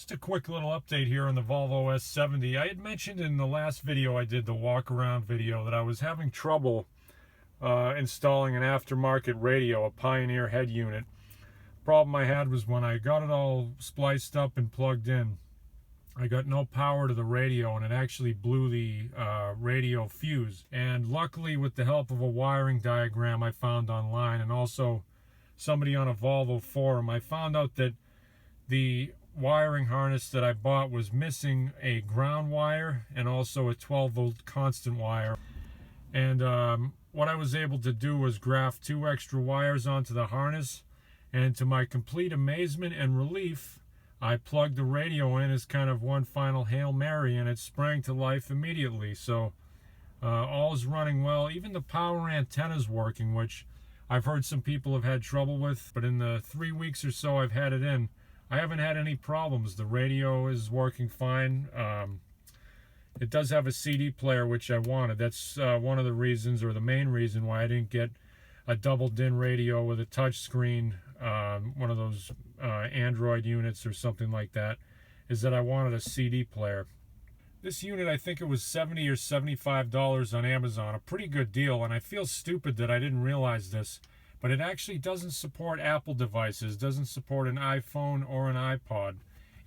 Just a quick little update here on the Volvo S70. I had mentioned in the last video I did, the walk around video, that I was having trouble installing an aftermarket radio, a Pioneer head unit. Problem I had was when I got it all spliced up and plugged in, I got no power to the radio, and it actually blew the radio fuse. And luckily, with the help of a wiring diagram I found online, and also somebody on a Volvo forum, I found out that the wiring harness that I bought was missing a ground wire and also a 12-volt constant wire. And what I was able to do was graft 2 extra wires onto the harness, and to my complete amazement and relief, I plugged the radio in as kind of one final Hail Mary, and it sprang to life immediately. So all is running well. Even the power antenna's working, which I've heard some people have had trouble with, but in the 3 weeks or so I've had it in, I haven't had any problems. The radio is working fine. It does have a CD player, which I wanted. That's one of the reasons, or the main reason, why I didn't get a double DIN radio with a touch screen, one of those Android units or something like that, is that I wanted a CD player. This unit, I think it was $70 or $75 on Amazon, a pretty good deal, and I feel stupid that I didn't realize this, but it actually doesn't support Apple devices, doesn't support an iPhone or an iPod.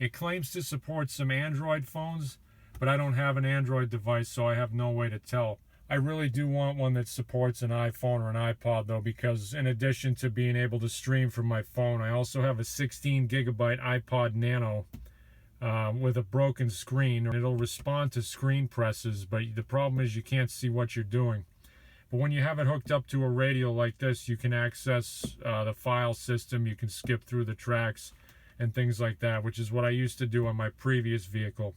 It claims to support some Android phones, but I don't have an Android device, so I have no way to tell. I really do want one that supports an iPhone or an iPod, though, because in addition to being able to stream from my phone, I also have a 16 gigabyte iPod Nano with a broken screen. It'll respond to screen presses, but the problem is you can't see what you're doing. But when you have it hooked up to a radio like this, you can access the file system, you can skip through the tracks and things like that, which is what I used to do on my previous vehicle.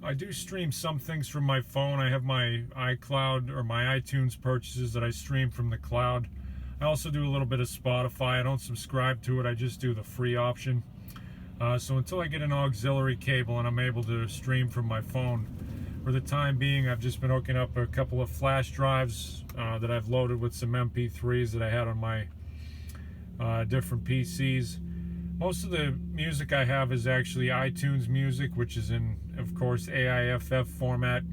I do stream some things from my phone. I have my iCloud or my iTunes purchases that I stream from the cloud. I also do a little bit of Spotify. I don't subscribe to it, I just do the free option. So until I get an auxiliary cable and I'm able to stream from my phone, for the time being, I've just been hooking up a couple of flash drives that I've loaded with some MP3s that I had on my different PCs. Most of the music I have is actually iTunes music, which is in, of course, AIFF format,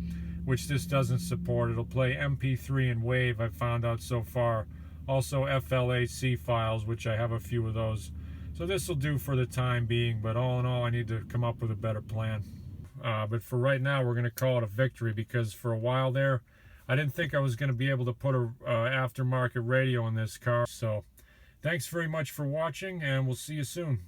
which this doesn't support. It'll play MP3 and WAV, I've found out so far. Also FLAC files, which I have a few of those. So this will do for the time being, but all in all, I need to come up with a better plan. But for right now, we're going to call it a victory, because for a while there, I didn't think I was going to be able to put a aftermarket radio in this car. So thanks very much for watching, and we'll see you soon.